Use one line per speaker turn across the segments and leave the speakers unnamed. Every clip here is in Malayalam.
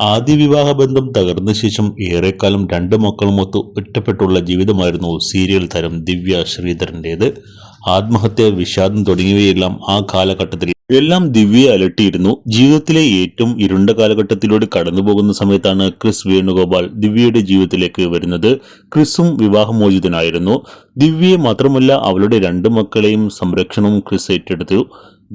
ആദ്യ വിവാഹ ബന്ധം തകർന്ന ശേഷം ഏറെക്കാലം രണ്ട് മക്കളുമൊത്ത് ഒറ്റപ്പെട്ടുള്ള ജീവിതമായിരുന്നു സീരിയൽ താരം ദിവ്യ ശ്രീധരന്റേത്. ആത്മഹത്യ, വിഷാദം തുടങ്ങിയവയെല്ലാം ആ കാലഘട്ടത്തിൽ എല്ലാം ദിവ്യയെ അലട്ടിയിരുന്നു. ജീവിതത്തിലെ ഏറ്റവും ഇരുണ്ട കാലഘട്ടത്തിലൂടെ കടന്നുപോകുന്ന സമയത്താണ് ക്രിസ് വേണുഗോപാൽ ദിവ്യയുടെ ജീവിതത്തിലേക്ക് വരുന്നത്. ക്രിസും വിവാഹമോചിതനായിരുന്നു. ദിവ്യയെ മാത്രമല്ല അവളുടെ രണ്ട് മക്കളെയും സംരക്ഷണവും ക്രിസ് ഏറ്റെടുത്തു.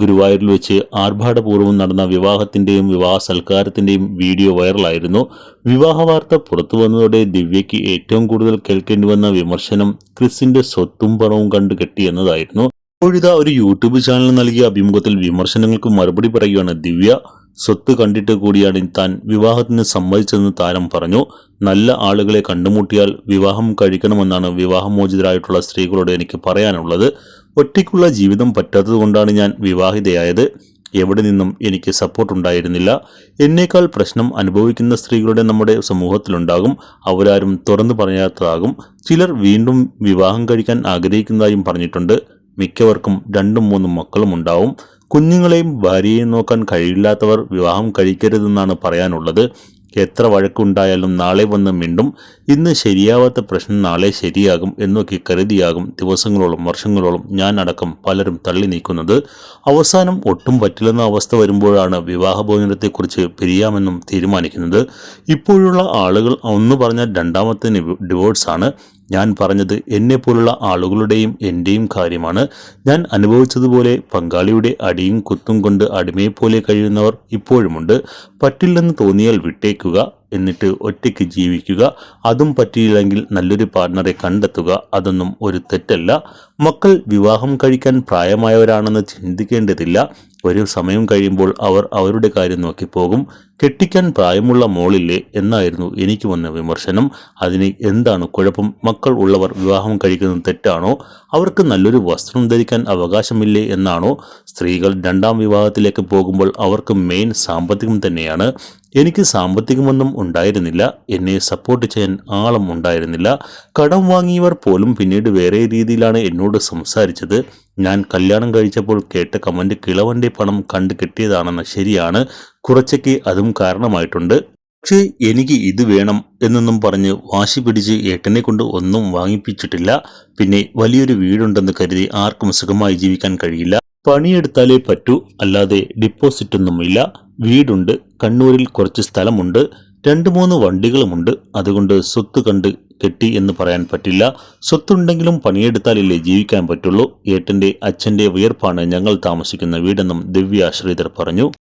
ഗുരുവായൂരിൽ വെച്ച് ആർഭാടപൂർവ്വം നടന്ന വിവാഹത്തിന്റെയും വിവാഹ സൽക്കാരത്തിന്റെയും വീഡിയോ വൈറലായിരുന്നു. വിവാഹ വാർത്ത പുറത്തു വന്നതോടെ ദിവ്യയ്ക്ക് ഏറ്റവും കൂടുതൽ കേൾക്കേണ്ടി വന്ന വിമർശനം ക്രിസിന്റെ സ്വത്തും പണവും കണ്ടു കെട്ടിയെന്നതായിരുന്നു. ഇപ്പോഴിതാ ഒരു യൂട്യൂബ് ചാനൽ നൽകിയ അഭിമുഖത്തിൽ വിമർശനങ്ങൾക്ക് മറുപടി പറയുകയാണ് ദിവ്യ. സ്വത്ത് കണ്ടിട്ട് കൂടിയാണ് താൻ വിവാഹത്തിന് സമ്മതിച്ചതെന്ന് താരം പറഞ്ഞു. നല്ല ആളുകളെ കണ്ടുമുട്ടിയാൽ വിവാഹം കഴിക്കണമെന്നാണ് വിവാഹമോചിതരായിട്ടുള്ള സ്ത്രീകളോട് എനിക്ക് പറയാനുള്ളത്. ഒറ്റയ്ക്കുള്ള ജീവിതം പറ്റാത്തതുകൊണ്ടാണ് ഞാൻ വിവാഹിതയായത്. എവിടെ നിന്നും എനിക്ക് സപ്പോർട്ട് ഉണ്ടായിരുന്നില്ല. എന്നേക്കാൾ പ്രശ്നം അനുഭവിക്കുന്ന സ്ത്രീകളുടെ നമ്മുടെ സമൂഹത്തിലുണ്ടാകും. അവരാരും തുറന്നു പറയാത്തതാകും. ചിലർ വീണ്ടും വിവാഹം കഴിക്കാൻ ആഗ്രഹിക്കുന്നതായും പറഞ്ഞിട്ടുണ്ട്. മിക്കവർക്കും 2-3 മക്കളും ഉണ്ടാവും. കുഞ്ഞുങ്ങളെയും ഭാര്യയെയും നോക്കാൻ കഴിയില്ലാത്തവർ വിവാഹം കഴിക്കരുതെന്നാണ് പറയാനുള്ളത്. എത്ര വഴക്കുണ്ടായാലും നാളെ വന്ന് മിണ്ടും. ഇന്ന് ശരിയാവാത്ത പ്രശ്നം നാളെ ശരിയാകും എന്നൊക്കെ കരുതിയാകും ദിവസങ്ങളോളം വർഷങ്ങളോളം ഞാൻ അടക്കം പലരും തള്ളി നീക്കുന്നത്. അവസാനം ഒട്ടും പറ്റില്ലെന്ന അവസ്ഥ വരുമ്പോഴാണ് വിവാഹമോചനത്തെക്കുറിച്ച് പിരിയാമെന്നും തീരുമാനിക്കുന്നത്. ഇപ്പോഴുള്ള ആളുകൾ ഒന്ന് പറഞ്ഞാൽ രണ്ടാമത്തെ ഡിവോഴ്സാണ്. ഞാൻ പറഞ്ഞത് എന്നെപ്പോലുള്ള ആളുകളുടെയും എൻ്റെയും കാര്യമാണ്. ഞാൻ അനുഭവിച്ചതുപോലെ പങ്കാളിയുടെ അടിയും കുത്തും കൊണ്ട് അടിമയെപ്പോലെ കഴിയുന്നവർ ഇപ്പോഴുമുണ്ട്. പറ്റില്ലെന്ന് തോന്നിയാൽ വിട്ടേക്കുക, എന്നിട്ട് ഒറ്റയ്ക്ക് ജീവിക്കുക. അതും പറ്റിയില്ലെങ്കിൽ നല്ലൊരു പാർട്ണറെ കണ്ടെത്തുക. അതൊന്നും ഒരു തെറ്റല്ല. മക്കൾ വിവാഹം കഴിക്കാൻ പ്രായമായവരാണെന്ന് ചിന്തിക്കേണ്ടതില്ല. ഒരു സമയം കഴിയുമ്പോൾ അവർ അവരുടെ കാര്യം നോക്കി പോകും. കെട്ടിക്കാൻ പ്രായമുള്ള മോളില്ലേ എന്നായിരുന്നു എനിക്ക് വന്ന വിമർശനം. അതിന് എന്താണ് കുഴപ്പം? മക്കൾ ഉള്ളവർ വിവാഹം കഴിക്കുന്നത് തെറ്റാണോ? അവർക്ക് നല്ലൊരു വസ്ത്രം ധരിക്കാൻ അവകാശമില്ലേ എന്നാണോ? സ്ത്രീകൾ രണ്ടാം വിവാഹത്തിലേക്ക് പോകുമ്പോൾ അവർക്ക് മെയിൻ സാമ്പത്തികം തന്നെയാണ്. എനിക്ക് സാമ്പത്തികമൊന്നും ഉണ്ടായിരുന്നില്ല. എന്നെ സപ്പോർട്ട് ചെയ്യാൻ ആളും ഉണ്ടായിരുന്നില്ല. കടം വാങ്ങിയവർ പോലും പിന്നീട് വേറെ രീതിയിലാണ് എന്നോട് സംസാരിച്ചത്. ഞാൻ കല്യാണം കഴിച്ചപ്പോൾ കേട്ട കമന്റ് കിളവന്റെ പണം കണ്ടു കിട്ടിയതാണെന്ന് ശരിയാണ്. കുറച്ചൊക്കെ അതും കാരണമായിട്ടുണ്ട്. പക്ഷേ എനിക്ക് ഇത് വേണം എന്നൊന്നും പറഞ്ഞ് വാശി പിടിച്ച് ഏട്ടനെ കൊണ്ട് ഒന്നും വാങ്ങിപ്പിച്ചിട്ടില്ല. പിന്നെ വലിയൊരു വീടുണ്ടെന്ന് കരുതി ആർക്കും സുഖമായി ജീവിക്കാൻ കഴിയില്ല. പണിയെടുത്താലേ പറ്റൂ, അല്ലാതെ ഡിപ്പോസിറ്റൊന്നുമില്ല. വീടുണ്ട്, കണ്ണൂരിൽ കുറച്ച് സ്ഥലമുണ്ട്, 2-3 വണ്ടികളുമുണ്ട്. അതുകൊണ്ട് സ്വത്ത് കണ്ട് കെട്ടി എന്ന് പറയാൻ പറ്റില്ല. സ്വത്തുണ്ടെങ്കിലും പണിയെടുത്താലല്ലേ ജീവിക്കാൻ പറ്റുള്ളൂ. ഏട്ടന്റെ അച്ഛന്റെ വിയർപ്പാണ് ഞങ്ങൾ താമസിക്കുന്ന വീടെന്നും ദിവ്യ ശ്രീധർ പറഞ്ഞു.